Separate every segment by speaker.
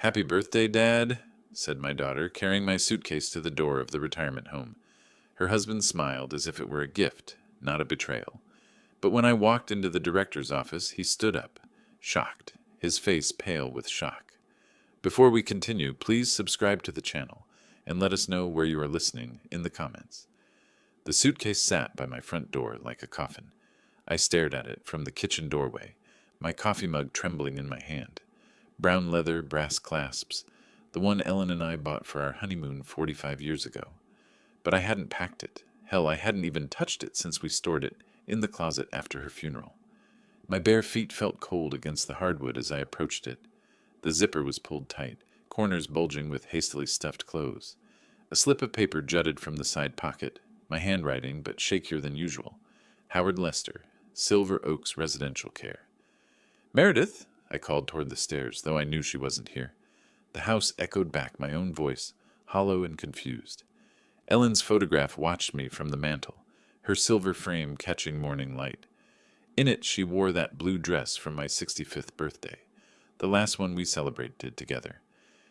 Speaker 1: "Happy birthday, Dad," said my daughter, carrying my suitcase to the door of the retirement home. Her husband smiled as if it were a gift, not a betrayal. But when I walked into the director's office, he stood up, shocked, his face pale with shock. Before we continue, please subscribe to the channel and let us know where you are listening in the comments. The suitcase sat by my front door like a coffin. I stared at it from the kitchen doorway, my coffee mug trembling in my hand. Brown leather, brass clasps, the one Ellen and I bought for our honeymoon 45 years ago. But I hadn't packed it. Hell, I hadn't even touched it since we stored it in the closet after her funeral. My bare feet felt cold against the hardwood as I approached it. The zipper was pulled tight, corners bulging with hastily stuffed clothes. A slip of paper jutted from the side pocket, my handwriting but shakier than usual. Howard Lester, Silver Oaks Residential Care. "Meredith," I called toward the stairs, though I knew she wasn't here. The house echoed back my own voice, hollow and confused. Ellen's photograph watched me from the mantel, her silver frame catching morning light. In it she wore that blue dress from my 65th birthday, the last one we celebrated together.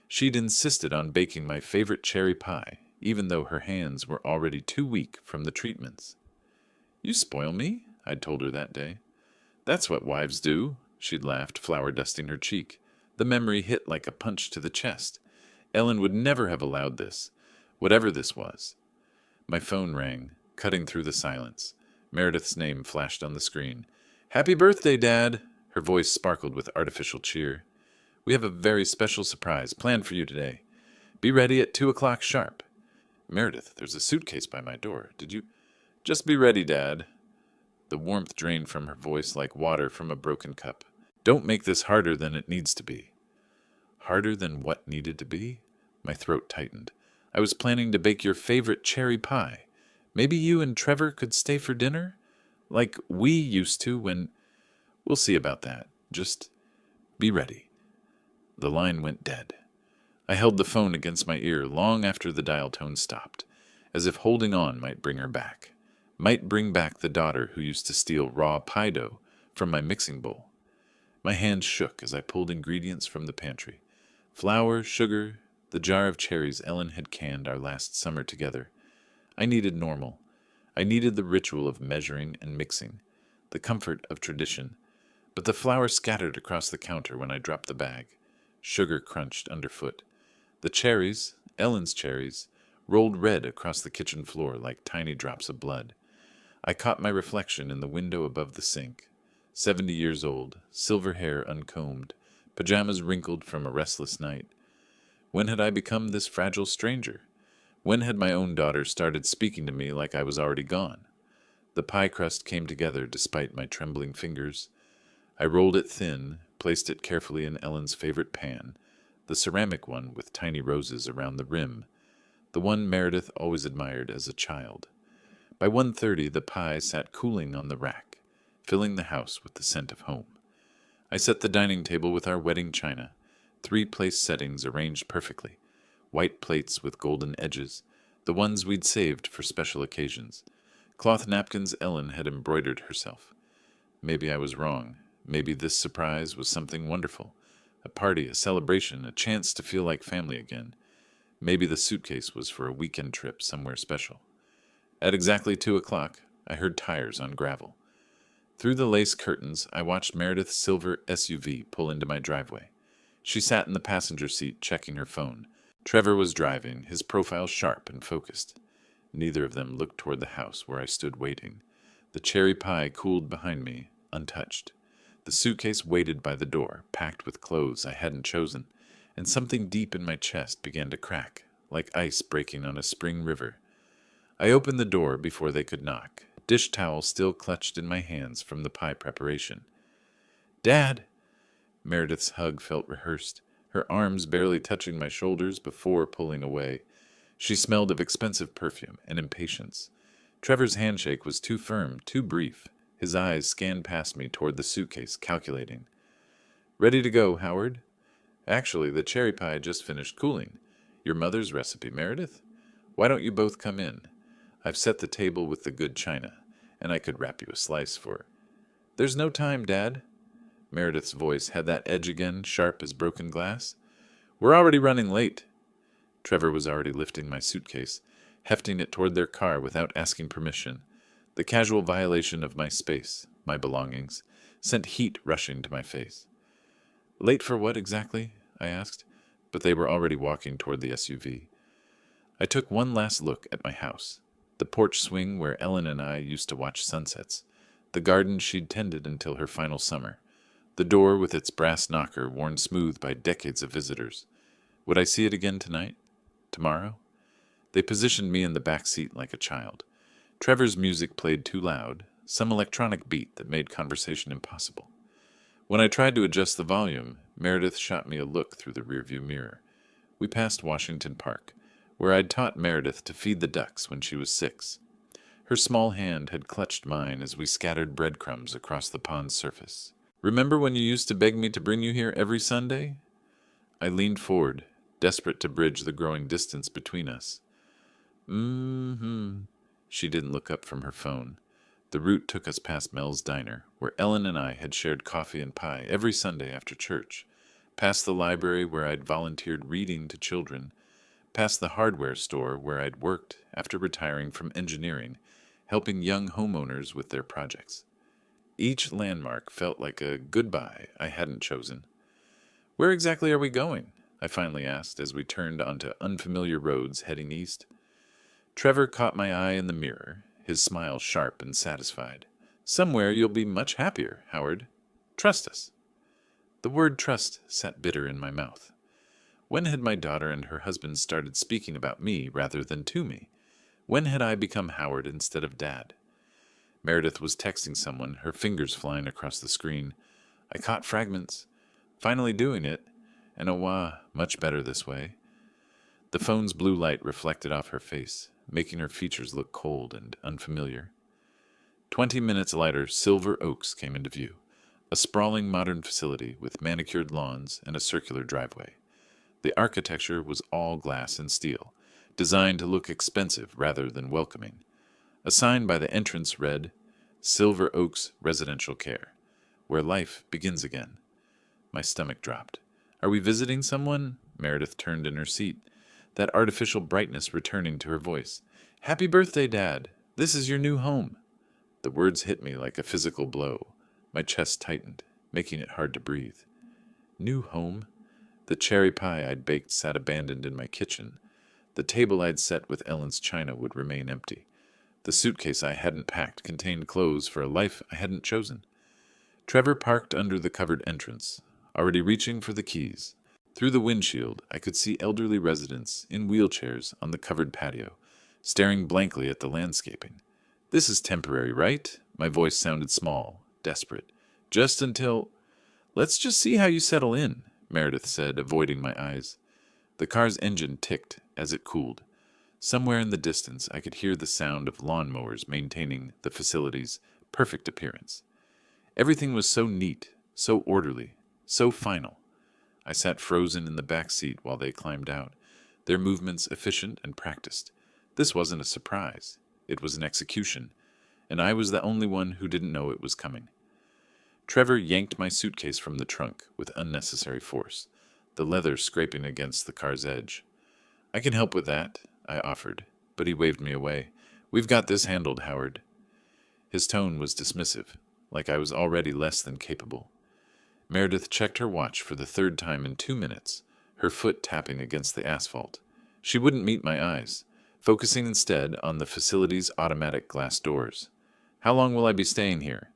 Speaker 1: She'd insisted on baking my favorite cherry pie, even though her hands were already too weak from the treatments. "You spoil me," I'd told her that day. "That's what wives do," she'd laughed, flour dusting her cheek. The memory hit like a punch to the chest. Ellen would never have allowed this, whatever this was. My phone rang, cutting through the silence. Meredith's name flashed on the screen. "Happy birthday, Dad!" Her voice sparkled with artificial cheer. "We have a very special surprise planned for you today. Be ready at 2 o'clock sharp." "Meredith, there's a suitcase by my door. Did you—" "Just be ready, Dad." The warmth drained from her voice like water from a broken cup. "Don't make this harder than it needs to be." Harder than what needed to be? My throat tightened. "I was planning to bake your favorite cherry pie. Maybe you and Trevor could stay for dinner? Like we used to when—" "We'll see about that. Just be ready." The line went dead. I held the phone against my ear long after the dial tone stopped, as if holding on might bring her back. Might bring back the daughter who used to steal raw pie dough from my mixing bowl. My hands shook as I pulled ingredients from the pantry. Flour, sugar, the jar of cherries Ellen had canned our last summer together. I needed normal. I needed the ritual of measuring and mixing, the comfort of tradition. But the flour scattered across the counter when I dropped the bag. Sugar crunched underfoot. The cherries, Ellen's cherries, rolled red across the kitchen floor like tiny drops of blood. I caught my reflection in the window above the sink. 70 years old, silver hair uncombed, pajamas wrinkled from a restless night. When had I become this fragile stranger? When had my own daughter started speaking to me like I was already gone? The pie crust came together despite my trembling fingers. I rolled it thin, placed it carefully in Ellen's favorite pan, the ceramic one with tiny roses around the rim, the one Meredith always admired as a child. By 1:30 the pie sat cooling on the rack, filling the house with the scent of home. I set the dining table with our wedding china, 3-place settings arranged perfectly, white plates with golden edges, the ones we'd saved for special occasions, cloth napkins Ellen had embroidered herself. Maybe I was wrong. Maybe this surprise was something wonderful, a party, a celebration, a chance to feel like family again. Maybe the suitcase was for a weekend trip somewhere special. At exactly 2 o'clock, I heard tires on gravel. Through the lace curtains, I watched Meredith's silver SUV pull into my driveway. She sat in the passenger seat checking her phone. Trevor was driving, his profile sharp and focused. Neither of them looked toward the house where I stood waiting. The cherry pie cooled behind me, untouched. The suitcase waited by the door, packed with clothes I hadn't chosen, and something deep in my chest began to crack, like ice breaking on a spring river. I opened the door before they could knock, dish towel still clutched in my hands from the pie preparation. "Dad!" Meredith's hug felt rehearsed, her arms barely touching my shoulders before pulling away. She smelled of expensive perfume and impatience. Trevor's handshake was too firm, too brief. His eyes scanned past me toward the suitcase, calculating. "Ready to go, Howard?" "Actually, the cherry pie just finished cooling. Your mother's recipe, Meredith? Why don't you both come in? I've set the table with the good china, and I could wrap you a slice for—" "There's no time, Dad." Meredith's voice had that edge again, sharp as broken glass. We're already running late. Trevor was already lifting my suitcase, hefting it toward their car without asking permission. The casual violation of my space, my belongings, sent heat rushing to my face. Late for what exactly? I asked, but they were already walking toward the SUV. I took one last look at my house, the porch swing where Ellen and I used to watch sunsets, the garden she'd tended until her final summer, the door with its brass knocker worn smooth by decades of visitors. Would I see it again tonight? Tomorrow? They positioned me in the back seat like a child. Trevor's music played too loud, some electronic beat that made conversation impossible. When I tried to adjust the volume, Meredith shot me a look through the rearview mirror. We passed Washington Park, where I'd taught Meredith to feed the ducks when she was 6. Her small hand had clutched mine as we scattered breadcrumbs across the pond's surface. Remember when you used to beg me to bring you here every Sunday? I leaned forward, desperate to bridge the growing distance between us. She didn't look up from her phone. The route took us past Mel's Diner, where Ellen and I had shared coffee and pie every Sunday after church, past the library where I'd volunteered reading to children, past the hardware store where I'd worked after retiring from engineering, helping young homeowners with their projects. Each landmark felt like a goodbye I hadn't chosen. Where exactly are we going? I finally asked as we turned onto unfamiliar roads heading east. Trevor caught my eye in the mirror, his smile sharp and satisfied. Somewhere you'll be much happier, Howard. Trust us. The word trust sat bitter in my mouth. When had my daughter and her husband started speaking about me rather than to me? When had I become Howard instead of Dad? Meredith was texting someone, her fingers flying across the screen. I caught fragments. Finally doing it, and oh wah, much better this way. The phone's blue light reflected off her face, making her features look cold and unfamiliar. 20 minutes later, Silver Oaks came into view, a sprawling modern facility with manicured lawns and a circular driveway. The architecture was all glass and steel, designed to look expensive rather than welcoming. A sign by the entrance read, Silver Oaks Residential Care, where life begins again. My stomach dropped. Are we visiting someone? Meredith turned in her seat, that artificial brightness returning to her voice. Happy birthday, Dad. This is your new home. The words hit me like a physical blow. My chest tightened, making it hard to breathe. New home? The cherry pie I'd baked sat abandoned in my kitchen. The table I'd set with Ellen's china would remain empty. The suitcase I hadn't packed contained clothes for a life I hadn't chosen. Trevor parked under the covered entrance, already reaching for the keys. Through the windshield, I could see elderly residents in wheelchairs on the covered patio, staring blankly at the landscaping. This is temporary, right? My voice sounded small, desperate. Just until... Let's just see how you settle in, Meredith said, avoiding my eyes. The car's engine ticked as it cooled. Somewhere in the distance, I could hear the sound of lawnmowers maintaining the facility's perfect appearance. Everything was so neat, so orderly, so final. I sat frozen in the back seat while they climbed out, their movements efficient and practiced. This wasn't a surprise. It was an execution, and I was the only one who didn't know it was coming. Trevor yanked my suitcase from the trunk with unnecessary force, the leather scraping against the car's edge. I can help with that, I offered, but he waved me away. We've got this handled, Howard. His tone was dismissive, like I was already less than capable. Meredith checked her watch for the third time in 2 minutes, her foot tapping against the asphalt. She wouldn't meet my eyes, focusing instead on the facility's automatic glass doors. How long will I be staying here?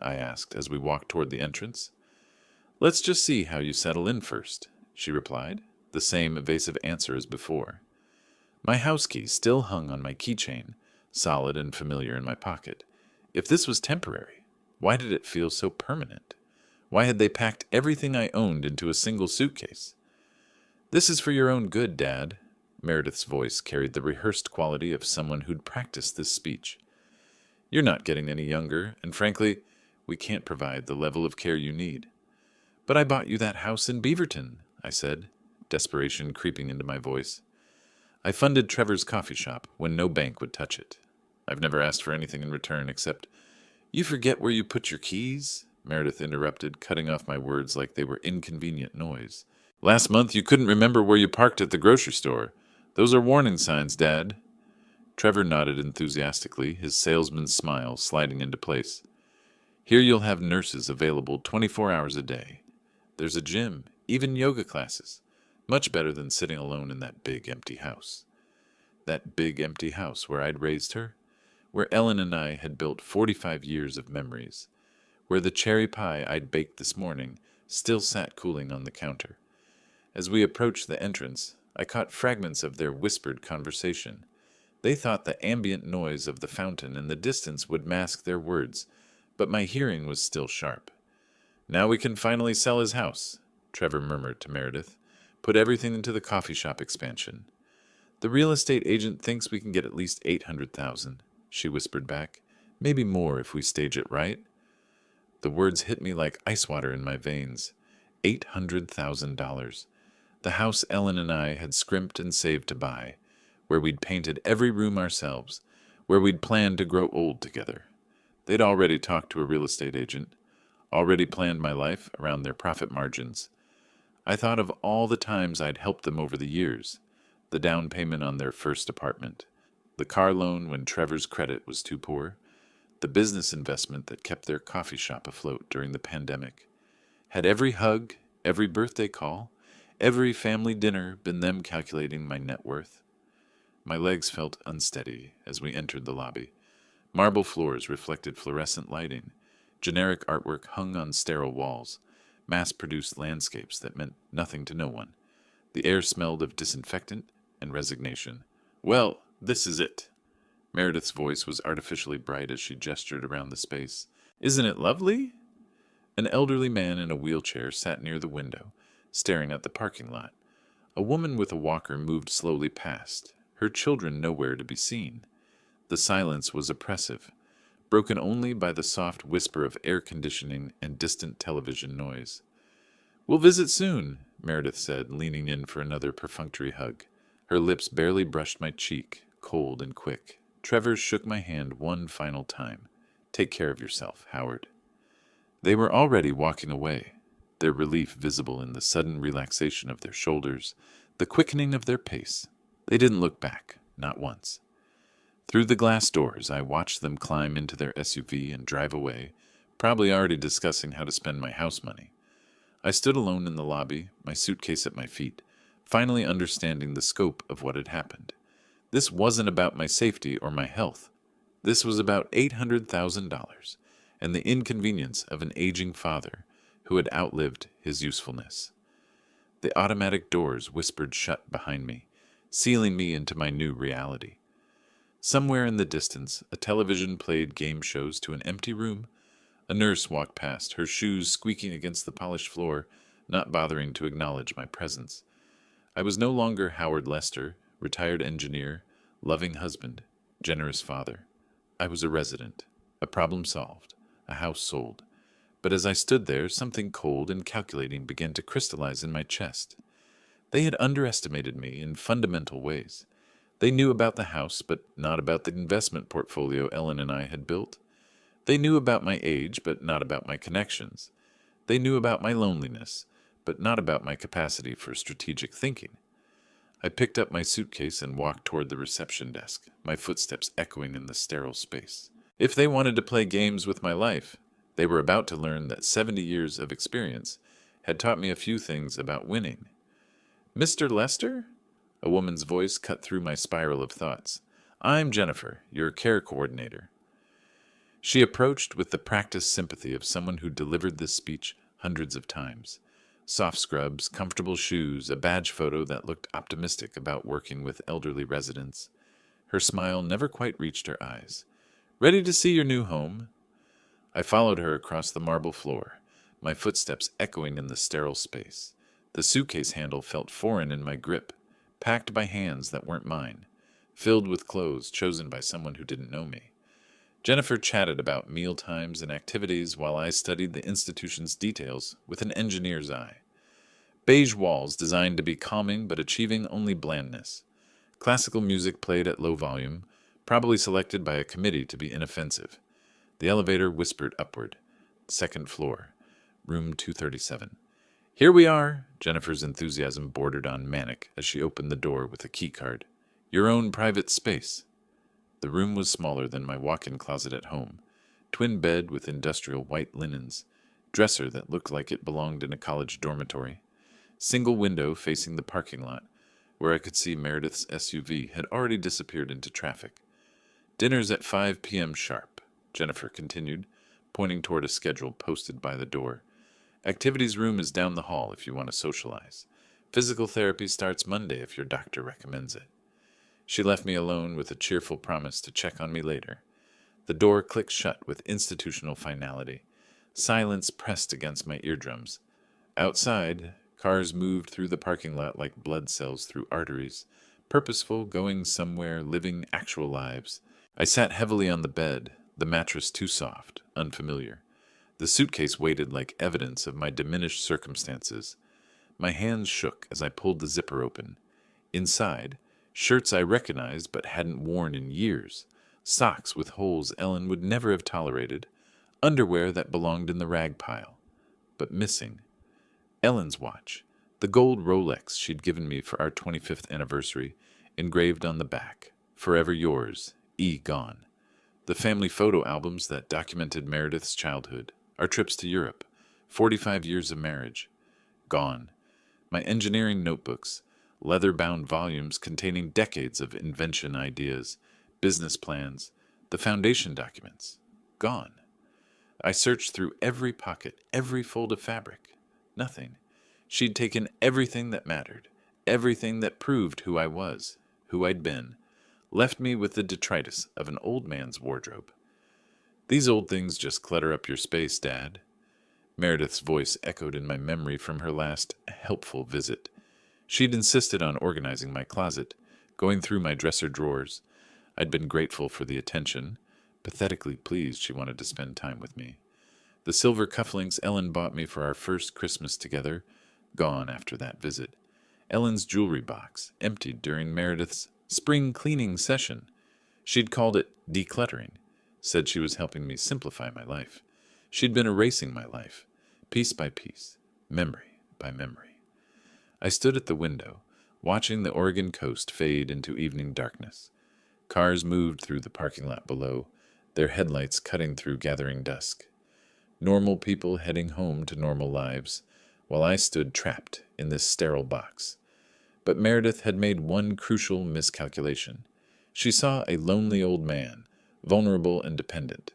Speaker 1: I asked as we walked toward the entrance. Let's just see how you settle in first, she replied, the same evasive answer as before. My house key still hung on my keychain, solid and familiar in my pocket. If this was temporary, why did it feel so permanent? Why had they packed everything I owned into a single suitcase? This is for your own good, Dad. Meredith's voice carried the rehearsed quality of someone who'd practiced this speech. You're not getting any younger, and frankly, we can't provide the level of care you need. But I bought you that house in Beaverton, I said, desperation creeping into my voice. I funded Trevor's coffee shop when no bank would touch it. I've never asked for anything in return except, You forget where you put your keys? Meredith interrupted, cutting off my words like they were inconvenient noise. Last month you couldn't remember where you parked at the grocery store. Those are warning signs, Dad. Trevor nodded enthusiastically, his salesman's smile sliding into place. Here you'll have nurses available 24 hours a day. There's a gym, even yoga classes. Much better than sitting alone in that big empty house. That big empty house where I'd raised her, where Ellen and I had built 45 years of memories, where the cherry pie I'd baked this morning still sat cooling on the counter. As we approached the entrance, I caught fragments of their whispered conversation. They thought the ambient noise of the fountain in the distance would mask their words, but my hearing was still sharp. Now we can finally sell his house, Trevor murmured to Meredith. Put everything into the coffee shop expansion. The real estate agent thinks we can get at least $800,000, she whispered back. Maybe more if we stage it right. The words hit me like ice water in my veins. $800,000. The house Ellen and I had scrimped and saved to buy, where we'd painted every room ourselves, where we'd planned to grow old together. They'd already talked to a real estate agent, already planned my life around their profit margins. I thought of all the times I'd helped them over the years, the down payment on their first apartment, the car loan when Trevor's credit was too poor, the business investment that kept their coffee shop afloat during the pandemic. Had every hug, every birthday call, every family dinner been them calculating my net worth? My legs felt unsteady as we entered the lobby. Marble floors reflected fluorescent lighting. Generic artwork hung on sterile walls. Mass-produced landscapes that meant nothing to no one. The air smelled of disinfectant and resignation. Well, this is it. Meredith's voice was artificially bright as she gestured around the space. Isn't it lovely? An elderly man in a wheelchair sat near the window, staring at the parking lot. A woman with a walker moved slowly past, her children nowhere to be seen. The silence was oppressive, broken only by the soft whisper of air conditioning and distant television noise. We'll visit soon, Meredith said, leaning in for another perfunctory hug. Her lips barely brushed my cheek, cold and quick. Trevor shook my hand one final time. Take care of yourself, Howard. They were already walking away, their relief visible in the sudden relaxation of their shoulders, the quickening of their pace. They didn't look back, not once. Through the glass doors, I watched them climb into their SUV and drive away, probably already discussing how to spend my house money. I stood alone in the lobby, my suitcase at my feet, finally understanding the scope of what had happened. This wasn't about my safety or my health. This was about $800,000 and the inconvenience of an aging father who had outlived his usefulness. The automatic doors whispered shut behind me, sealing me into my new reality. Somewhere in the distance, a television played game shows to an empty room. A nurse walked past, her shoes squeaking against the polished floor, not bothering to acknowledge my presence. I was no longer Howard Lester, retired engineer, loving husband, generous father. I was a resident, a problem solved, a house sold. But as I stood there, something cold and calculating began to crystallize in my chest. They had underestimated me in fundamental ways. They knew about the house, but not about the investment portfolio Ellen and I had built. They knew about my age, but not about my connections. They knew about my loneliness, but not about my capacity for strategic thinking. I picked up my suitcase and walked toward the reception desk, my footsteps echoing in the sterile space. If they wanted to play games with my life, they were about to learn that 70 years of experience had taught me a few things about winning. Mr. Lester? A woman's voice cut through my spiral of thoughts. I'm Jennifer, your care coordinator. She approached with the practiced sympathy of someone who delivered this speech hundreds of times. Soft scrubs, comfortable shoes, a badge photo that looked optimistic about working with elderly residents. Her smile never quite reached her eyes. Ready to see your new home? I followed her across the marble floor, my footsteps echoing in the sterile space. The suitcase handle felt foreign in my grip, packed by hands that weren't mine, filled with clothes chosen by someone who didn't know me. Jennifer chatted about meal times and activities while I studied the institution's details with an engineer's eye. Beige walls designed to be calming but achieving only blandness. Classical music played at low volume, probably selected by a committee to be inoffensive. The elevator whispered upward. Second floor, room 237. Here we are, Jennifer's enthusiasm bordered on manic as she opened the door with a key card. Your own private space. The room was smaller than my walk-in closet at home. Twin bed with industrial white linens. Dresser that looked like it belonged in a college dormitory. Single window facing the parking lot, where I could see Meredith's SUV had already disappeared into traffic. Dinner's at 5 p.m. sharp, Jennifer continued, pointing toward a schedule posted by the door. Activities room is down the hall if you want to socialize. Physical therapy starts Monday if your doctor recommends it. She left me alone with a cheerful promise to check on me later. The door clicked shut with institutional finality. Silence pressed against my eardrums. Outside, cars moved through the parking lot like blood cells through arteries, purposeful, going somewhere, living actual lives. I sat heavily on the bed, the mattress too soft, unfamiliar. The suitcase weighted like evidence of my diminished circumstances. My hands shook as I pulled the zipper open. Inside, shirts I recognized but hadn't worn in years, socks with holes Ellen would never have tolerated, underwear that belonged in the rag pile. But missing. Ellen's watch, the gold Rolex she'd given me for our 25th anniversary, engraved on the back, "Forever yours, E. Gone." The family photo albums that documented Meredith's childhood, our trips to Europe, 45 years of marriage, gone. My engineering notebooks, leather-bound volumes containing decades of invention ideas, business plans, the foundation documents, gone. I searched through every pocket, every fold of fabric. Nothing. She'd taken everything that mattered, everything that proved who I was, who I'd been, left me with the detritus of an old man's wardrobe. These old things just clutter up your space, Dad. Meredith's voice echoed in my memory from her last helpful visit. She'd insisted on organizing my closet, going through my dresser drawers. I'd been grateful for the attention, pathetically pleased she wanted to spend time with me. The silver cufflinks Ellen bought me for our first Christmas together, gone after that visit. Ellen's jewelry box, emptied during Meredith's spring cleaning session. She'd called it decluttering, said she was helping me simplify my life. She'd been erasing my life, piece by piece, memory by memory. I stood at the window, watching the Oregon coast fade into evening darkness. Cars moved through the parking lot below, their headlights cutting through gathering dusk. Normal people heading home to normal lives, while I stood trapped in this sterile box. But Meredith had made one crucial miscalculation. She saw a lonely old man, vulnerable and dependent.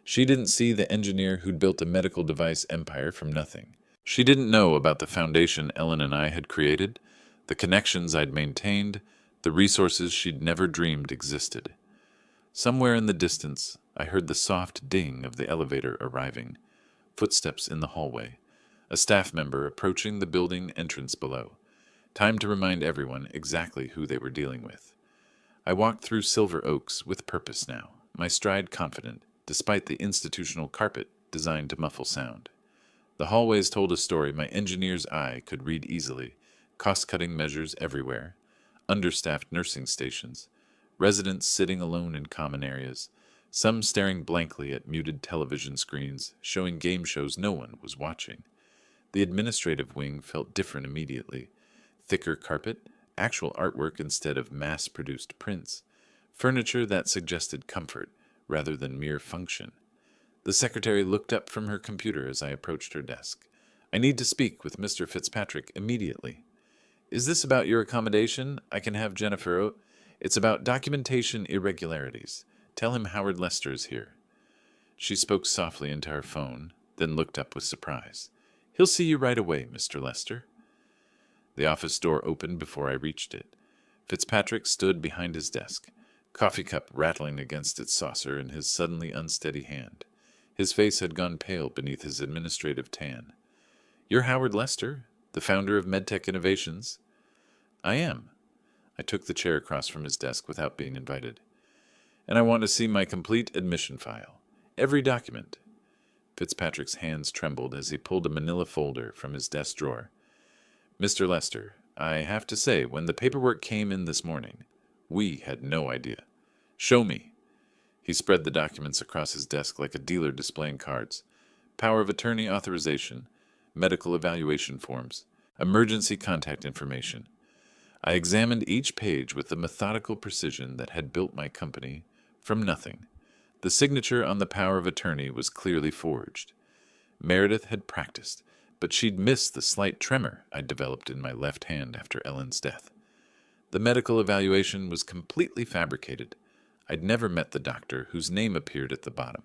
Speaker 1: She didn't see the engineer who'd built a medical device empire from nothing. She didn't know about the foundation Ellen and I had created, the connections I'd maintained, the resources she'd never dreamed existed. Somewhere in the distance, I heard the soft ding of the elevator arriving, footsteps in the hallway, a staff member approaching the building entrance below. Time to remind everyone exactly who they were dealing with. I walked through Silver Oaks with purpose now, my stride confident, despite the institutional carpet designed to muffle sound. The hallways told a story my engineer's eye could read easily, cost-cutting measures everywhere, understaffed nursing stations, residents sitting alone in common areas, some staring blankly at muted television screens, showing game shows no one was watching. The administrative wing felt different immediately. Thicker carpet, actual artwork instead of mass-produced prints, furniture that suggested comfort rather than mere function. The secretary looked up from her computer as I approached her desk. "I need to speak with Mr. Fitzpatrick immediately." "Is this about your accommodation? I can have Jennifer. It's about documentation irregularities. Tell him Howard Lester is here." She spoke softly into her phone, then looked up with surprise. "He'll see you right away, Mr. Lester." The office door opened before I reached it. Fitzpatrick stood behind his desk, coffee cup rattling against its saucer in his suddenly unsteady hand. His face had gone pale beneath his administrative tan. "You're Howard Lester, the founder of MedTech Innovations?" "I am." I took the chair across from his desk without being invited. "And I want to see my complete admission file. Every document." Fitzpatrick's hands trembled as he pulled a manila folder from his desk drawer. "Mr. Lester, I have to say, when the paperwork came in this morning, we had no idea. Show me." He spread the documents across his desk like a dealer displaying cards. Power of attorney authorization, medical evaluation forms, Emergency contact information. I examined each page with the methodical precision that had built my company from nothing. The signature on the power of attorney was clearly forged. Meredith had practiced, but she'd missed the slight tremor I'd developed in my left hand after Ellen's death. The medical evaluation was completely fabricated. I'd never met the doctor whose name appeared at the bottom.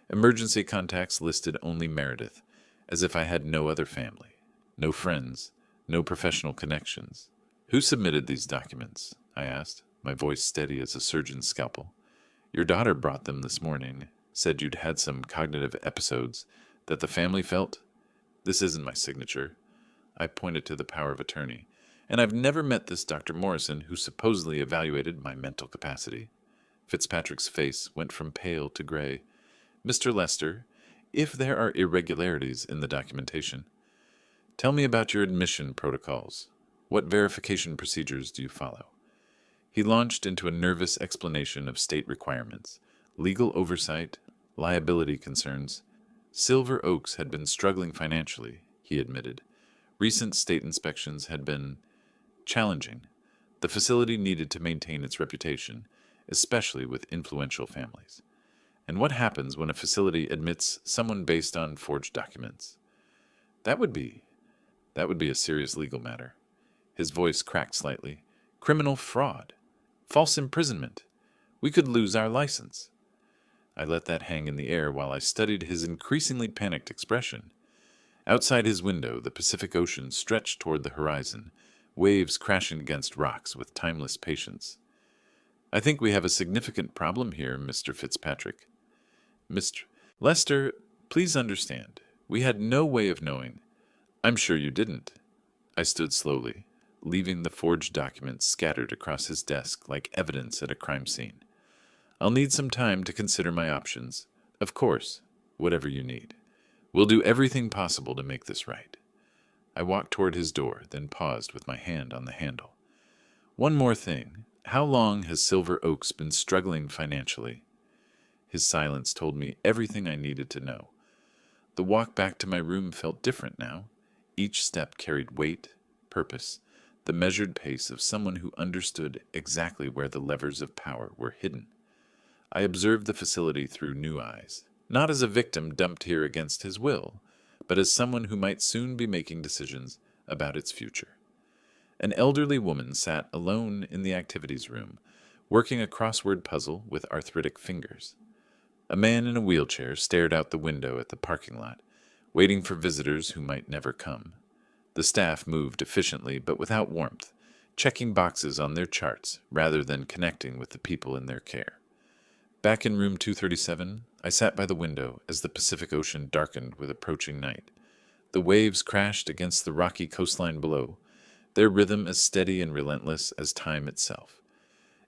Speaker 1: Emergency contacts listed only Meredith, as if I had no other family, no friends, no professional connections. Who submitted these documents? I asked, my voice steady as a surgeon's scalpel. Your daughter brought them this morning, said you'd had some cognitive episodes that the family felt. This isn't my signature. I pointed to the power of attorney, and I've never met this Dr. Morrison who supposedly evaluated my mental capacity. Fitzpatrick's face went from pale to gray. Mr. Lester, if there are irregularities in the documentation, tell me about your admission protocols. What verification procedures do you follow? He launched into a nervous explanation of state requirements, legal oversight, liability concerns. Silver Oaks had been struggling financially, he admitted. Recent state inspections had been challenging. The facility needed to maintain its reputation, especially with influential families. And what happens when a facility admits someone based on forged documents? That would be a serious legal matter. His voice cracked slightly. Criminal fraud. False imprisonment. We could lose our license. I let that hang in the air while I studied his increasingly panicked expression. Outside his window, the Pacific Ocean stretched toward the horizon, waves crashing against rocks with timeless patience. I think we have a significant problem here, Mr. Fitzpatrick. Mr. Lester, please understand, we had no way of knowing. I'm sure you didn't. I stood slowly, leaving the forged documents scattered across his desk like evidence at a crime scene. I'll need some time to consider my options. Of course, whatever you need. We'll do everything possible to make this right. I walked toward his door, then paused with my hand on the handle. One more thing. How long has Silver Oaks been struggling financially? His silence told me everything I needed to know. The walk back to my room felt different now. Each step carried weight, purpose, the measured pace of someone who understood exactly where the levers of power were hidden. I observed the facility through new eyes, not as a victim dumped here against his will, but as someone who might soon be making decisions about its future. An elderly woman sat alone in the activities room, working a crossword puzzle with arthritic fingers. A man in a wheelchair stared out the window at the parking lot, waiting for visitors who might never come. The staff moved efficiently but without warmth, checking boxes on their charts rather than connecting with the people in their care. Back in room 237, I sat by the window as the Pacific Ocean darkened with approaching night. The waves crashed against the rocky coastline below, their rhythm as steady and relentless as time itself.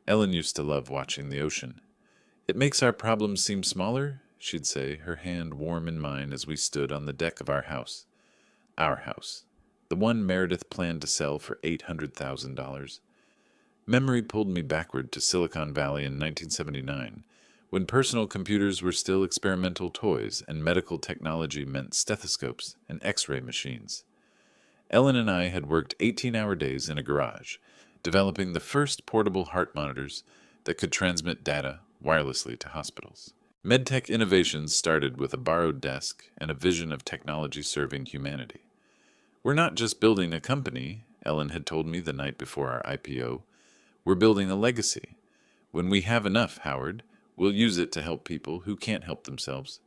Speaker 1: Ellen used to love watching the ocean. It makes our problems seem smaller, she'd say, her hand warm in mine as we stood on the deck of our house. Our house. The one Meredith planned to sell for $800,000. Memory pulled me backward to Silicon Valley in 1979, when personal computers were still experimental toys and medical technology meant stethoscopes and X-ray machines. Ellen and I had worked 18-hour days in a garage, developing the first portable heart monitors that could transmit data wirelessly to hospitals. MedTech innovations started with a borrowed desk and a vision of technology serving humanity. We're not just building a company, Ellen had told me the night before our IPO. We're building a legacy. When we have enough, Howard, we'll use it to help people who can't help themselves.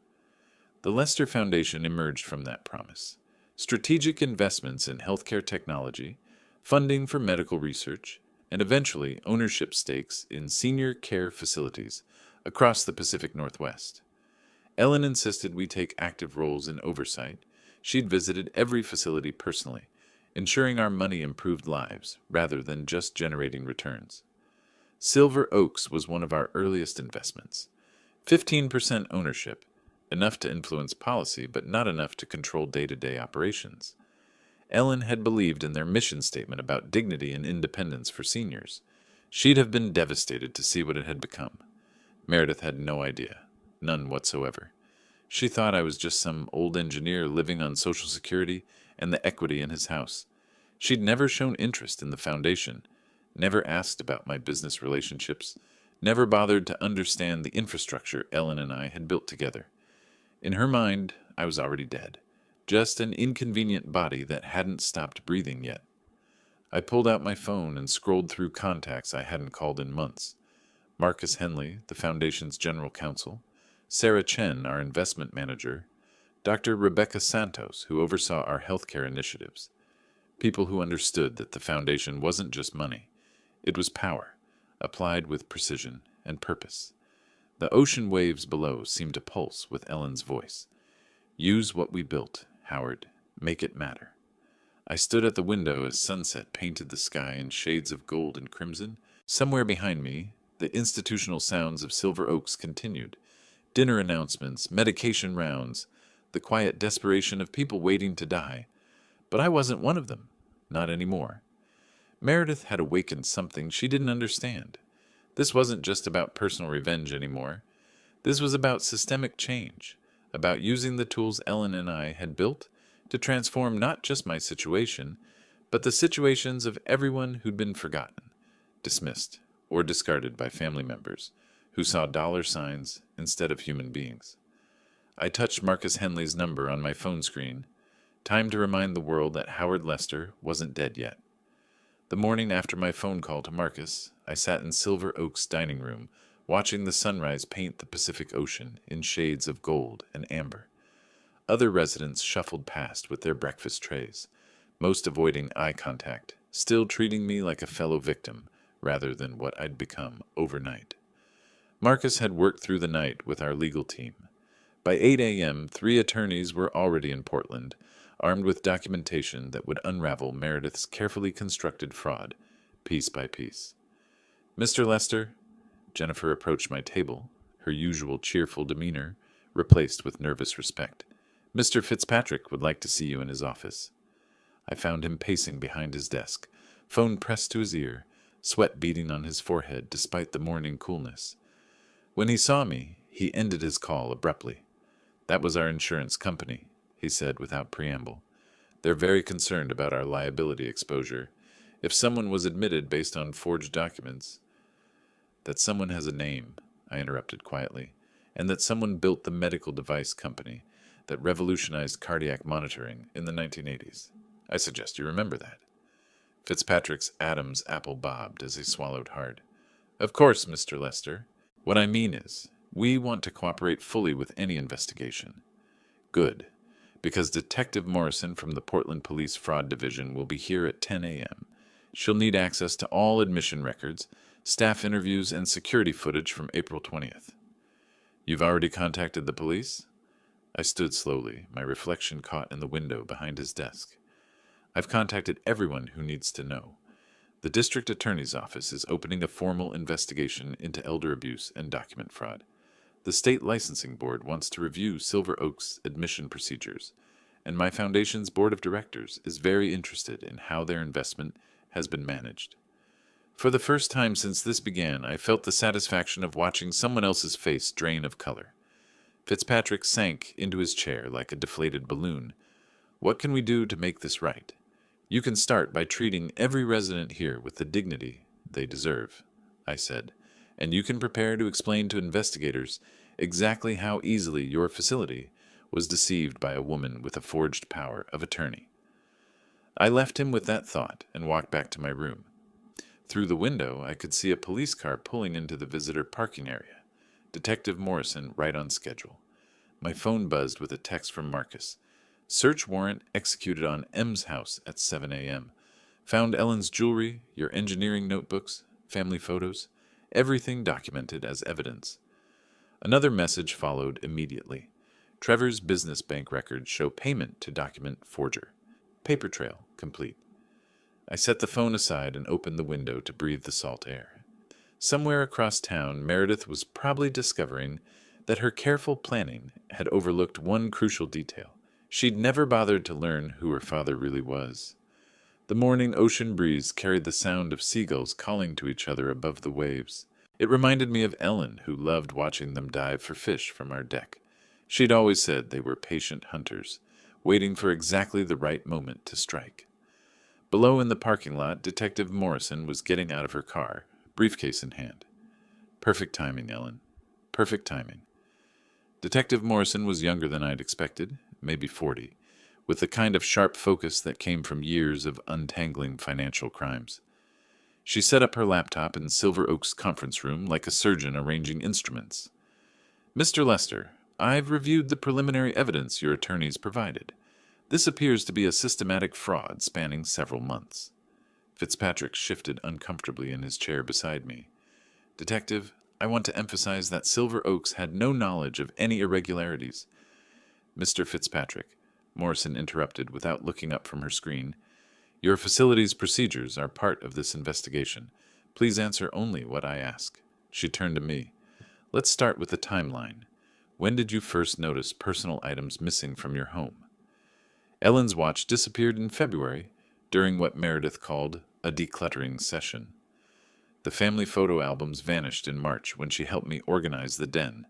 Speaker 1: The Lester Foundation emerged from that promise. Strategic investments in healthcare technology, funding for medical research, and eventually ownership stakes in senior care facilities across the Pacific Northwest. Ellen insisted we take active roles in oversight. She'd visited every facility personally, ensuring our money improved lives rather than just generating returns. Silver Oaks was one of our earliest investments. 15% ownership, enough to influence policy but not enough to control day-to-day operations. Ellen had believed in their mission statement about dignity and independence for seniors. She'd have been devastated to see what it had become. Meredith had no idea, none whatsoever. She thought I was just some old engineer living on Social Security and the equity in his house. She'd never shown interest in the foundation, never asked about my business relationships, never bothered to understand the infrastructure Ellen and I had built together. In her mind, I was already dead, just an inconvenient body that hadn't stopped breathing yet. I pulled out my phone and scrolled through contacts I hadn't called in months. Marcus Henley, the Foundation's general counsel, Sarah Chen, our investment manager, Dr. Rebecca Santos, who oversaw our healthcare initiatives. People who understood that the Foundation wasn't just money. It was power, applied with precision and purpose. The ocean waves below seemed to pulse with Ellen's voice. Use what we built, Howard. Make it matter. I stood at the window as sunset painted the sky in shades of gold and crimson. Somewhere behind me, the institutional sounds of Silver Oaks continued. Dinner announcements, medication rounds, the quiet desperation of people waiting to die. But I wasn't one of them. Not anymore. Meredith had awakened something she didn't understand. This wasn't just about personal revenge anymore. This was about systemic change, about using the tools Ellen and I had built to transform not just my situation, but the situations of everyone who'd been forgotten, dismissed, or discarded by family members who saw dollar signs instead of human beings. I touched Marcus Henley's number on my phone screen. Time to remind the world that Howard Lester wasn't dead yet. The morning after my phone call to Marcus, I sat in Silver Oaks' dining room, watching the sunrise paint the Pacific Ocean in shades of gold and amber. Other residents shuffled past with their breakfast trays, most avoiding eye contact, still treating me like a fellow victim rather than what I'd become overnight. Marcus had worked through the night with our legal team. By 8 a.m., 3 attorneys were already in Portland, armed with documentation that would unravel Meredith's carefully constructed fraud, piece by piece. Mr. Lester, Jennifer approached my table, her usual cheerful demeanor replaced with nervous respect. Mr. Fitzpatrick would like to see you in his office. I found him pacing behind his desk, phone pressed to his ear, sweat beading on his forehead despite the morning coolness. When he saw me, he ended his call abruptly. That was our insurance company, he said without preamble. They're very concerned about our liability exposure. If someone was admitted based on forged documents, that someone has a name, I interrupted quietly, and that someone built the medical device company that revolutionized cardiac monitoring in the 1980s. I suggest you remember that. Fitzpatrick's Adam's apple bobbed as he swallowed hard. Of course, Mr. Lester. What I mean is, we want to cooperate fully with any investigation. Good, because Detective Morrison from the Portland Police Fraud Division will be here at 10 a.m. She'll need access to all admission records, staff interviews, and security footage from April 20th. You've already contacted the police? I stood slowly, my reflection caught in the window behind his desk. I've contacted everyone who needs to know. The district attorney's office is opening a formal investigation into elder abuse and document fraud. The state licensing board wants to review Silver Oaks' admission procedures, and my foundation's board of directors is very interested in how their investment has been managed. For the first time since this began, I felt the satisfaction of watching someone else's face drain of color. Fitzpatrick sank into his chair like a deflated balloon. What can we do to make this right? You can start by treating every resident here with the dignity they deserve, I said, and you can prepare to explain to investigators exactly how easily your facility was deceived by a woman with a forged power of attorney. I left him with that thought and walked back to my room. Through the window, I could see a police car pulling into the visitor parking area. Detective Morrison right on schedule. My phone buzzed with a text from Marcus. Search warrant executed on M's house at 7 a.m. Found Ellen's jewelry, your engineering notebooks, family photos, everything documented as evidence. Another message followed immediately. Trevor's business bank records show payment to document forger. Paper trail complete. I set the phone aside and opened the window to breathe the salt air. Somewhere across town, Meredith was probably discovering that her careful planning had overlooked one crucial detail. She'd never bothered to learn who her father really was. The morning ocean breeze carried the sound of seagulls calling to each other above the waves. It reminded me of Ellen, who loved watching them dive for fish from our deck. She'd always said they were patient hunters, waiting for exactly the right moment to strike. Below in the parking lot, Detective Morrison was getting out of her car, briefcase in hand. Perfect timing, Ellen. Perfect timing. Detective Morrison was younger than I'd expected, maybe 40, with the kind of sharp focus that came from years of untangling financial crimes. She set up her laptop in Silver Oak's conference room like a surgeon arranging instruments. Mr. Lester, I've reviewed the preliminary evidence your attorneys provided. This appears to be a systematic fraud spanning several months. Fitzpatrick shifted uncomfortably in his chair beside me. Detective, I want to emphasize that Silver Oaks had no knowledge of any irregularities. Mr. Fitzpatrick, Morrison interrupted without looking up from her screen. Your facility's procedures are part of this investigation. Please answer only what I ask. She turned to me. Let's start with the timeline. When did you first notice personal items missing from your home? Ellen's watch disappeared in February, during what Meredith called a decluttering session. The family photo albums vanished in March when she helped me organize the den.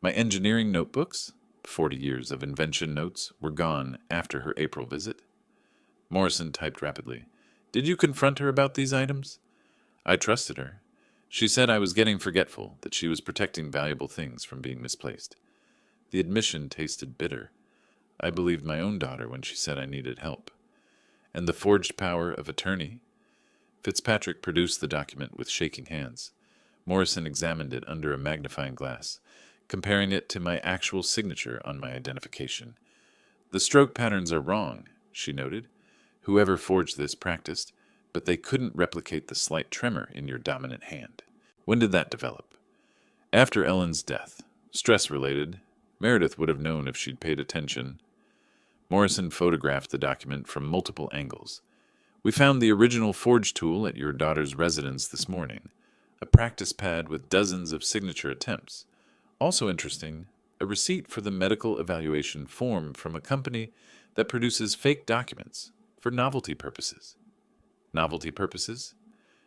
Speaker 1: My engineering notebooks, 40 years of invention notes, were gone after her April visit. Morrison typed rapidly. Did you confront her about these items? I trusted her. She said I was getting forgetful, that she was protecting valuable things from being misplaced. The admission tasted bitter. I believed my own daughter when she said I needed help. And the forged power of attorney? Fitzpatrick produced the document with shaking hands. Morrison examined it under a magnifying glass, comparing it to my actual signature on my identification. The stroke patterns are wrong, she noted. Whoever forged this practiced, but they couldn't replicate the slight tremor in your dominant hand. When did that develop? After Ellen's death. Stress-related. Meredith would have known if she'd paid attention. Morrison photographed the document from multiple angles. We found the original forge tool at your daughter's residence this morning, a practice pad with dozens of signature attempts. Also interesting, a receipt for the medical evaluation form from a company that produces fake documents for novelty purposes. Novelty purposes?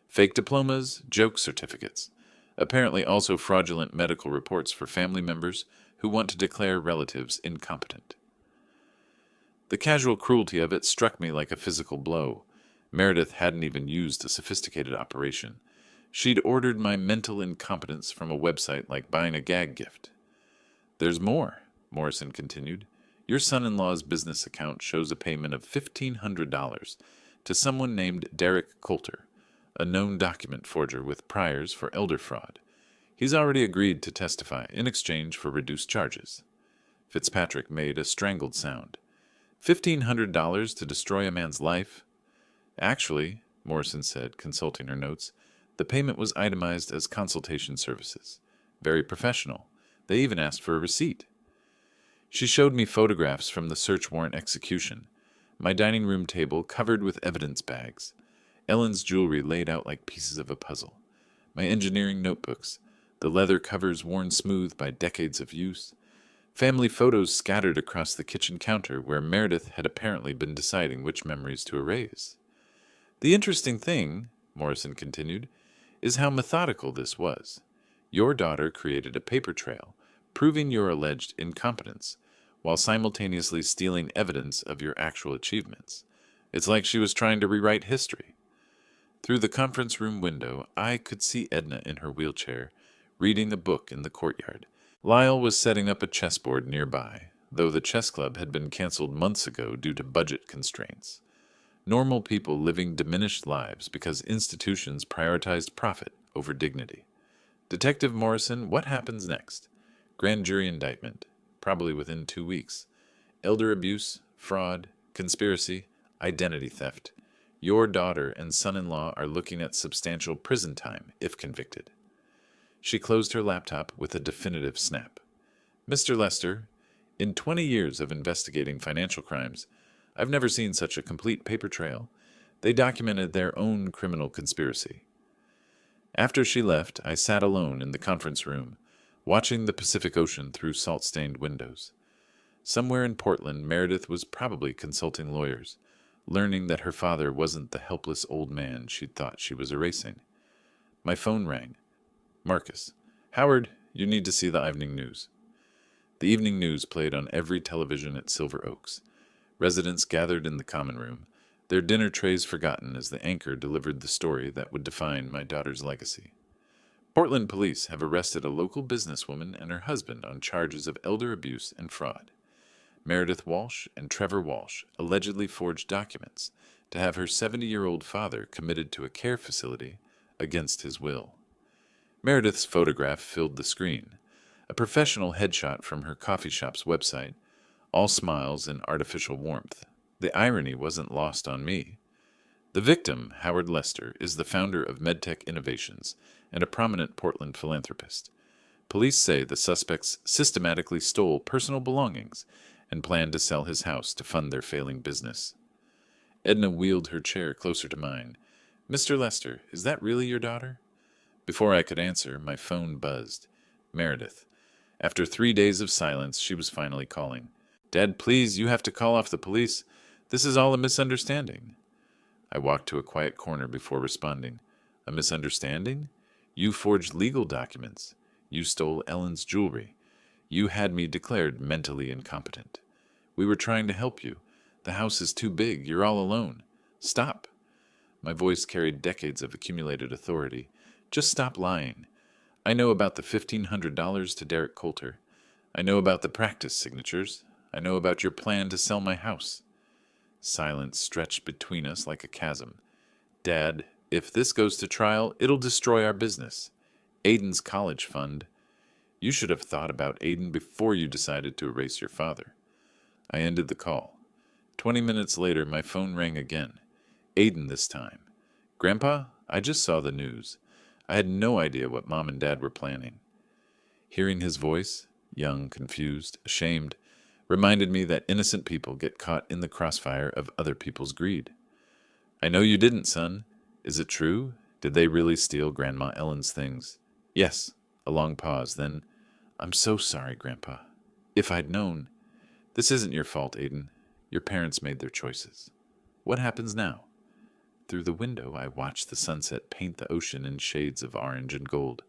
Speaker 1: Fake diplomas, joke certificates. Apparently also fraudulent medical reports for family members who want to declare relatives incompetent. The casual cruelty of it struck me like a physical blow. Meredith hadn't even used a sophisticated operation. She'd ordered my mental incompetence from a website like buying a gag gift. There's more, Morrison continued. Your son-in-law's business account shows a payment of $1,500 to someone named Derek Coulter, a known document forger with priors for elder fraud. He's already agreed to testify in exchange for reduced charges. Fitzpatrick made a strangled sound. $1,500 to destroy a man's life? Actually, Morrison said, consulting her notes, the payment was itemized as consultation services. Very professional. They even asked for a receipt. She showed me photographs from the search warrant execution, my dining room table covered with evidence bags, Ellen's jewelry laid out like pieces of a puzzle, my engineering notebooks, the leather covers worn smooth by decades of use, family photos scattered across the kitchen counter where Meredith had apparently been deciding which memories to erase. The interesting thing, Morrison continued, is how methodical this was. Your daughter created a paper trail, proving your alleged incompetence, while simultaneously stealing evidence of your actual achievements. It's like she was trying to rewrite history. Through the conference room window, I could see Edna in her wheelchair, reading a book in the courtyard. Lyle was setting up a chessboard nearby, though the chess club had been canceled months ago due to budget constraints. Normal people living diminished lives because institutions prioritized profit over dignity. Detective Morrison, what happens next? Grand jury indictment, probably within 2 weeks. Elder abuse, fraud, conspiracy, identity theft. Your daughter and son-in-law are looking at substantial prison time if convicted. She closed her laptop with a definitive snap. Mr. Lester, in 20 years of investigating financial crimes, I've never seen such a complete paper trail. They documented their own criminal conspiracy. After she left, I sat alone in the conference room, watching the Pacific Ocean through salt-stained windows. Somewhere in Portland, Meredith was probably consulting lawyers, learning that her father wasn't the helpless old man she'd thought she was erasing. My phone rang. Marcus. Howard, you need to see the evening news. The evening news played on every television at Silver Oaks. Residents gathered in the common room, their dinner trays forgotten as the anchor delivered the story that would define my daughter's legacy. Portland police have arrested a local businesswoman and her husband on charges of elder abuse and fraud. Meredith Walsh and Trevor Walsh allegedly forged documents to have her 70-year-old father committed to a care facility against his will. Meredith's photograph filled the screen, a professional headshot from her coffee shop's website, all smiles and artificial warmth. The irony wasn't lost on me. The victim, Howard Lester, is the founder of MedTech Innovations and a prominent Portland philanthropist. Police say the suspects systematically stole personal belongings and planned to sell his house to fund their failing business. Edna wheeled her chair closer to mine. "Mr. Lester, is that really your daughter?" Before I could answer, my phone buzzed. Meredith. After 3 days of silence, she was finally calling. "Dad, please, you have to call off the police. This is all a misunderstanding." I walked to a quiet corner before responding. "A misunderstanding? You forged legal documents. You stole Ellen's jewelry. You had me declared mentally incompetent. We were trying to help you. The house is too big. You're all alone. Stop." My voice carried decades of accumulated authority. "Just stop lying. I know about the $1,500 to Derek Coulter. I know about the practice signatures. I know about your plan to sell my house." Silence stretched between us like a chasm. "Dad, if this goes to trial, it'll destroy our business. Aiden's college fund. You should have thought about Aiden before you decided to erase your father." I ended the call. 20 minutes later, my phone rang again. Aiden this time. "Grandpa, I just saw the news. I had no idea what Mom and Dad were planning." Hearing his voice, young, confused, ashamed, reminded me that innocent people get caught in the crossfire of other people's greed. "I know you didn't, son. Is it true? Did they really steal Grandma Ellen's things?" "Yes." A long pause, then, "I'm so sorry, Grandpa. If I'd known." "This isn't your fault, Aiden. Your parents made their choices. What happens now?" Through the window, I watched the sunset paint the ocean in shades of orange and gold.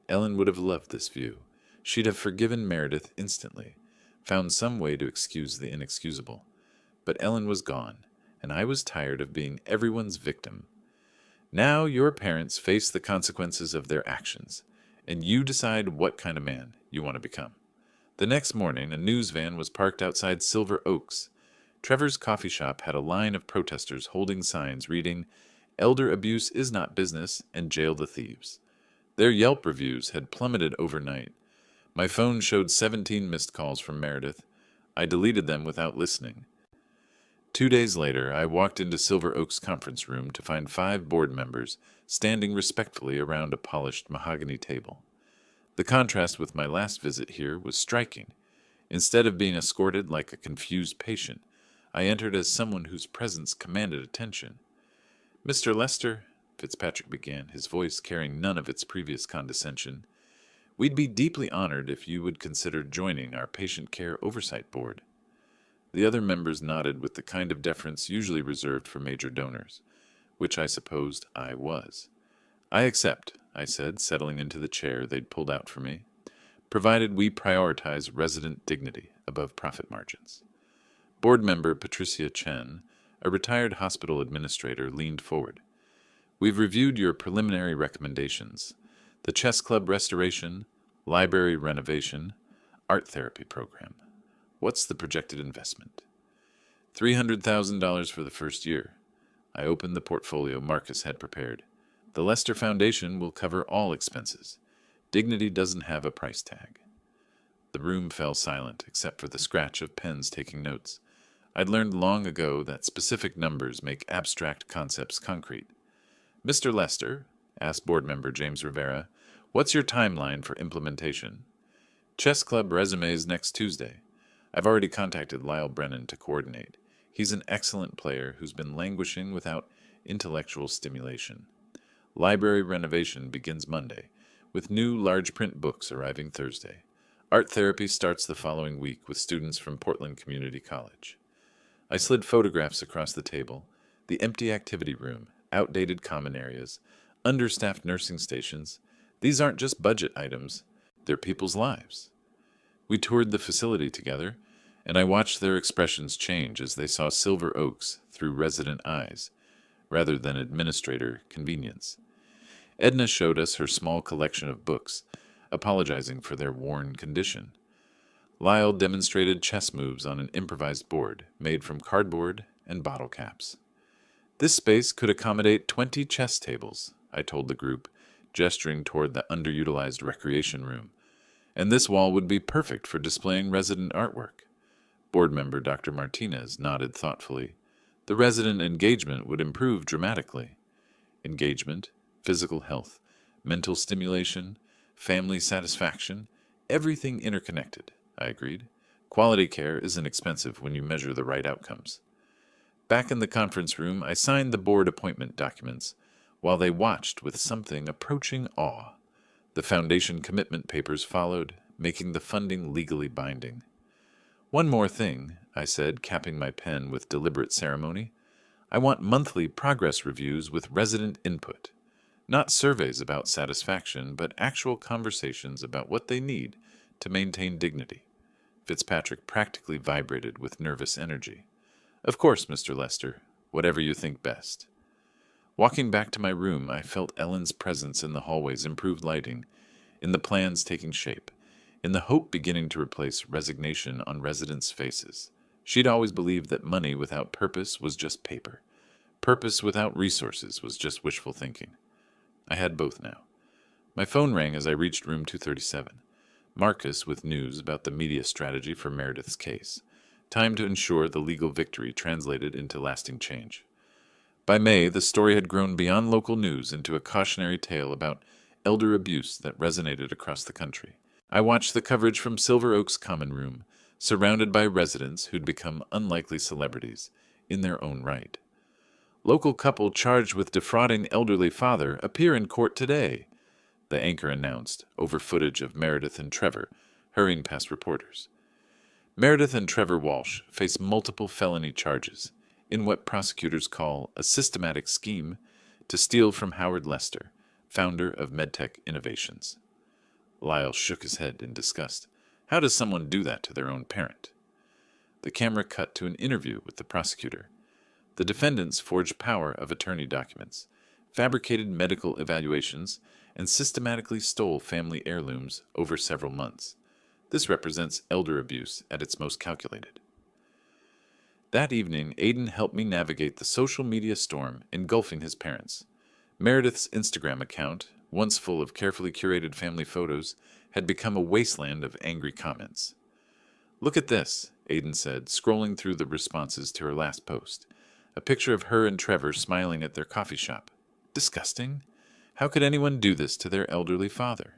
Speaker 1: Ellen would have loved this view. She'd have forgiven Meredith instantly, found some way to excuse the inexcusable. But Ellen was gone, and I was tired of being everyone's victim. Now your parents face the consequences of their actions, and you decide what kind of man you want to become. The next morning, a news van was parked outside Silver Oaks. Trevor's coffee shop had a line of protesters holding signs reading, "Elder abuse is not business," and "Jail the thieves." Their Yelp reviews had plummeted overnight. My phone showed 17 missed calls from Meredith. I deleted them without listening. 2 days later, I walked into Silver Oaks conference room to find 5 board members standing respectfully around a polished mahogany table. The contrast with my last visit here was striking. Instead of being escorted like a confused patient, I entered as someone whose presence commanded attention. "Mr. Lester," Fitzpatrick began, his voice carrying none of its previous condescension, "we'd be deeply honored if you would consider joining our Patient Care Oversight Board." The other members nodded with the kind of deference usually reserved for major donors, which I supposed I was. "I accept," I said, settling into the chair they'd pulled out for me, "provided we prioritize resident dignity above profit margins." Board member Patricia Chen, a retired hospital administrator, leaned forward. "We've reviewed your preliminary recommendations. The chess club restoration, library renovation, art therapy program. What's the projected investment?" $300,000 for the first year. I opened the portfolio Marcus had prepared. "The Lester Foundation will cover all expenses. Dignity doesn't have a price tag." The room fell silent, except for the scratch of pens taking notes. I'd learned long ago that specific numbers make abstract concepts concrete. "Mr. Lester," asked board member James Rivera, "what's your timeline for implementation?" "Chess club resumes next Tuesday. I've already contacted Lyle Brennan to coordinate. He's an excellent player who's been languishing without intellectual stimulation. Library renovation begins Monday, with new large print books arriving Thursday. Art therapy starts the following week with students from Portland Community College." I slid photographs across the table, the empty activity room, outdated common areas, understaffed nursing stations. These aren't just budget items, they're people's lives. We toured the facility together, and I watched their expressions change as they saw Silver Oaks through resident eyes, rather than administrator convenience. Edna showed us her small collection of books, apologizing for their worn condition. Lyle demonstrated chess moves on an improvised board made from cardboard and bottle caps. This space could accommodate 20 chess tables, I told the group, gesturing toward the underutilized recreation room, and this wall would be perfect for displaying resident artwork. Board member Dr. Martinez nodded thoughtfully. The resident engagement would improve dramatically. Engagement, physical health, mental stimulation, family satisfaction, everything interconnected, I agreed. Quality care isn't expensive when you measure the right outcomes. Back in the conference room, I signed the board appointment documents, while they watched with something approaching awe. The foundation commitment papers followed, making the funding legally binding. One more thing, I said, capping my pen with deliberate ceremony. I want monthly progress reviews with resident input. Not surveys about satisfaction, but actual conversations about what they need to maintain dignity. Fitzpatrick practically vibrated with nervous energy. Of course, Mr. Lester, whatever you think best. Walking back to my room, I felt Ellen's presence in the hallway's improved lighting, in the plans taking shape, in the hope beginning to replace resignation on residents' faces. She'd always believed that money without purpose was just paper. Purpose without resources was just wishful thinking. I had both now. My phone rang as I reached room 237. Marcus with news about the media strategy for Meredith's case. Time to ensure the legal victory translated into lasting change. By May, the story had grown beyond local news into a cautionary tale about elder abuse that resonated across the country. I watched the coverage from Silver Oaks Common Room, surrounded by residents who'd become unlikely celebrities in their own right. Local couple charged with defrauding elderly father appear in court today, the anchor announced, over footage of Meredith and Trevor hurrying past reporters. Meredith and Trevor Walsh face multiple felony charges in what prosecutors call a systematic scheme to steal from Howard Lester, founder of MedTech Innovations. Lyle shook his head in disgust. How does someone do that to their own parent? The camera cut to an interview with the prosecutor. The defendants forged power of attorney documents, fabricated medical evaluations, and systematically stole family heirlooms over several months. This represents elder abuse at its most calculated. That evening, Aidan helped me navigate the social media storm engulfing his parents. Meredith's Instagram account, once full of carefully curated family photos, had become a wasteland of angry comments. Look at this, Aidan said, scrolling through the responses to her last post. A picture of her and Trevor smiling at their coffee shop. Disgusting. How could anyone do this to their elderly father?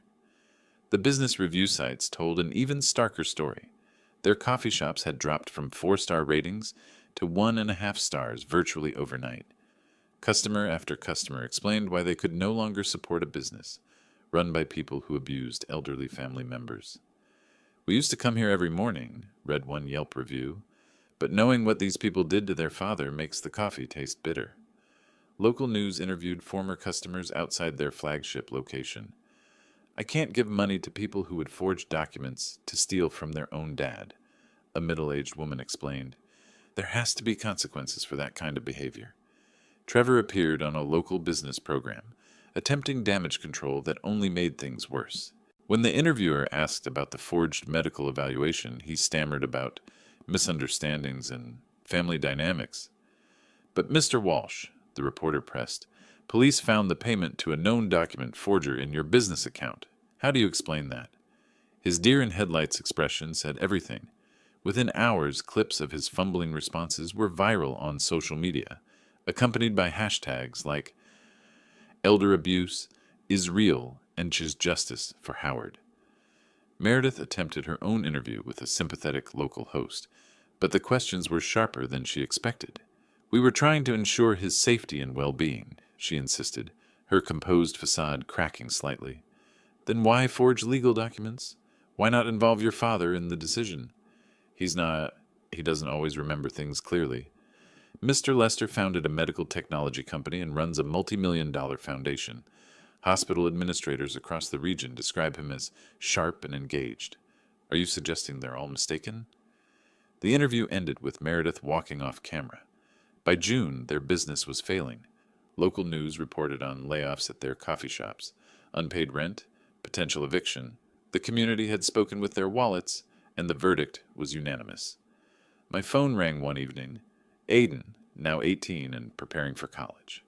Speaker 1: The business review sites told an even starker story. Their coffee shops had dropped from 4-star ratings to 1.5 stars virtually overnight. Customer after customer explained why they could no longer support a business run by people who abused elderly family members. We used to come here every morning, read one Yelp review, but knowing what these people did to their father makes the coffee taste bitter. Local news interviewed former customers outside their flagship location. I can't give money to people who would forge documents to steal from their own dad, a middle-aged woman explained. There has to be consequences for that kind of behavior. Trevor appeared on a local business program, attempting damage control that only made things worse. When the interviewer asked about the forged medical evaluation, he stammered about misunderstandings and family dynamics. But Mr. Walsh, the reporter pressed, police found the payment to a known document forger in your business account. How do you explain that? His deer-in-headlights expression said everything. Within hours, clips of his fumbling responses were viral on social media, accompanied by hashtags like elder abuse is real and choose justice for Howard. Meredith attempted her own interview with a sympathetic local host, but the questions were sharper than she expected. We were trying to ensure his safety and well-being, she insisted, her composed facade cracking slightly. Then why forge legal documents? Why not involve your father in the decision? He doesn't always remember things clearly. Mr. Lester founded a medical technology company and runs a multi-million-dollar foundation. Hospital administrators across the region describe him as sharp and engaged. Are you suggesting they're all mistaken? The interview ended with Meredith walking off camera. By June, their business was failing. Local news reported on layoffs at their coffee shops, unpaid rent, potential eviction. The community had spoken with their wallets, and the verdict was unanimous. My phone rang one evening. Aiden, now 18 and preparing for college.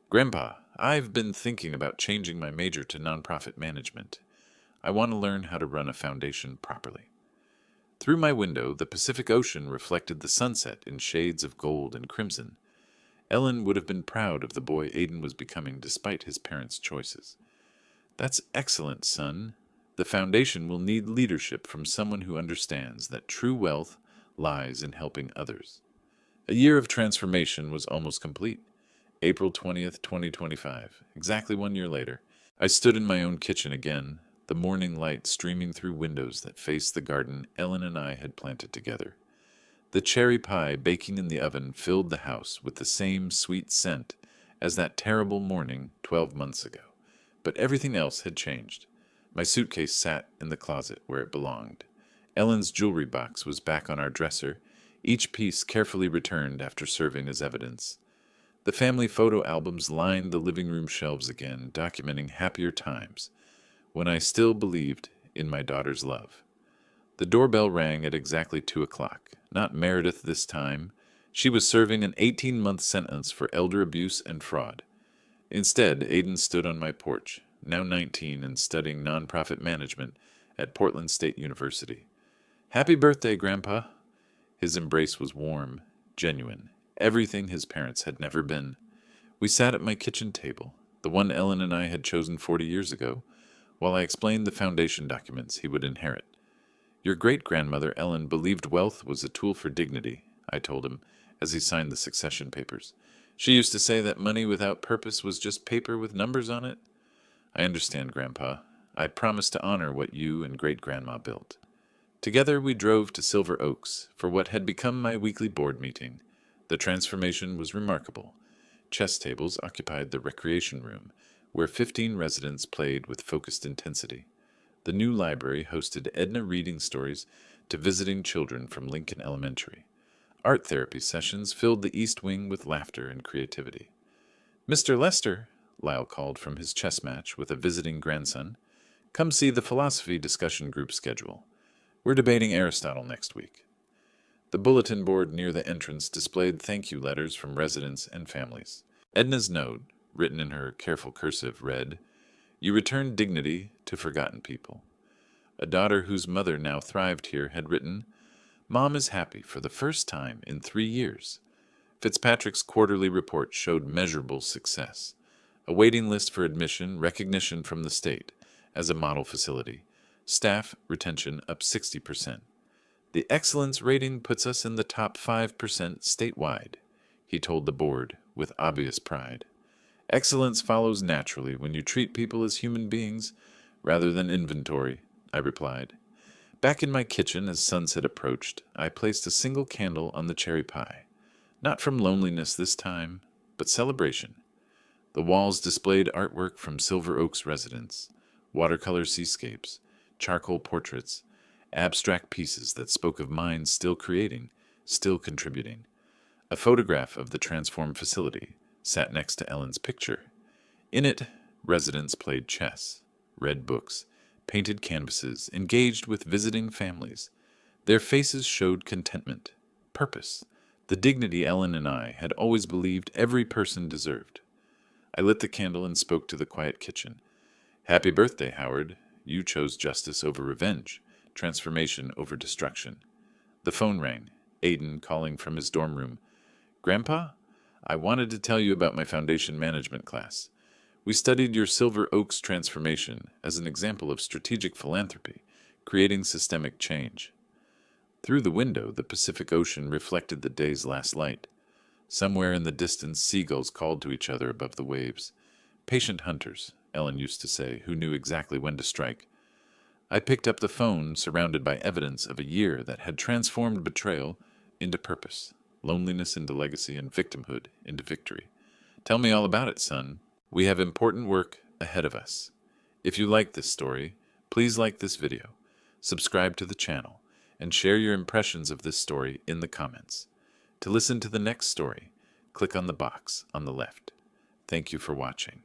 Speaker 1: Grandpa, I've been thinking about changing my major to nonprofit management. I want to learn how to run a foundation properly. Through my window, the Pacific Ocean reflected the sunset in shades of gold and crimson. Ellen would have been proud of the boy Aiden was becoming despite his parents' choices. That's excellent, son. The foundation will need leadership from someone who understands that true wealth lies in helping others. A year of transformation was almost complete. April 20th, 2025, exactly 1 year later, I stood in my own kitchen again, the morning light streaming through windows that faced the garden Ellen and I had planted together. The cherry pie baking in the oven filled the house with the same sweet scent as that terrible morning 12 months ago. But everything else had changed. My suitcase sat in the closet where it belonged. Ellen's jewelry box was back on our dresser, each piece carefully returned after serving as evidence. The family photo albums lined the living room shelves again, documenting happier times, when I still believed in my daughter's love. The doorbell rang at exactly 2 o'clock. Not Meredith this time. She was serving an 18-month sentence for elder abuse and fraud. Instead, Aiden stood on my porch, now 19 and studying nonprofit management at Portland State University. Happy birthday, Grandpa. His embrace was warm, genuine, everything his parents had never been. We sat at my kitchen table, the one Ellen and I had chosen 40 years ago, while I explained the foundation documents he would inherit. Your great-grandmother Ellen believed wealth was a tool for dignity, I told him, as he signed the succession papers. She used to say that money without purpose was just paper with numbers on it. I understand, Grandpa. I promise to honor what you and great-grandma built. Together we drove to Silver Oaks for what had become my weekly board meeting. The transformation was remarkable. Chess tables occupied the recreation room, where 15 residents played with focused intensity. The new library hosted Edna reading stories to visiting children from Lincoln Elementary. Art therapy sessions filled the East Wing with laughter and creativity. Mr. Lester, Lyle called from his chess match with a visiting grandson, come see the philosophy discussion group schedule. We're debating Aristotle next week. The bulletin board near the entrance displayed thank you letters from residents and families. Edna's note, written in her careful cursive, read, "You return dignity to forgotten people." A daughter whose mother now thrived here had written, "Mom is happy for the first time in 3 years." Fitzpatrick's quarterly report showed measurable success. A waiting list for admission, recognition from the state as a model facility. Staff retention up 60%. The excellence rating puts us in the top 5% statewide, he told the board with obvious pride. Excellence follows naturally when you treat people as human beings rather than inventory, I replied. Back in my kitchen as sunset approached, I placed a single candle on the cherry pie. Not from loneliness this time, but celebration. The walls displayed artwork from Silver Oaks residents, watercolor seascapes, charcoal portraits, abstract pieces that spoke of minds still creating, still contributing. A photograph of the transformed facility sat next to Ellen's picture. In it, residents played chess, read books, painted canvases, engaged with visiting families. Their faces showed contentment, purpose, the dignity Ellen and I had always believed every person deserved. I lit the candle and spoke to the quiet kitchen. Happy birthday, Howard. You chose justice over revenge, transformation over destruction. The phone rang, Aiden calling from his dorm room. Grandpa, I wanted to tell you about my foundation management class. We studied your Silver Oaks transformation as an example of strategic philanthropy, creating systemic change. Through the window, the Pacific Ocean reflected the day's last light. Somewhere in the distance, seagulls called to each other above the waves. Patient hunters, Ellen used to say, who knew exactly when to strike. I picked up the phone, surrounded by evidence of a year that had transformed betrayal into purpose, loneliness into legacy, and victimhood into victory. Tell me all about it, son. We have important work ahead of us. If you like this story, please like this video, subscribe to the channel, and share your impressions of this story in the comments. To listen to the next story, click on the box on the left. Thank you for watching.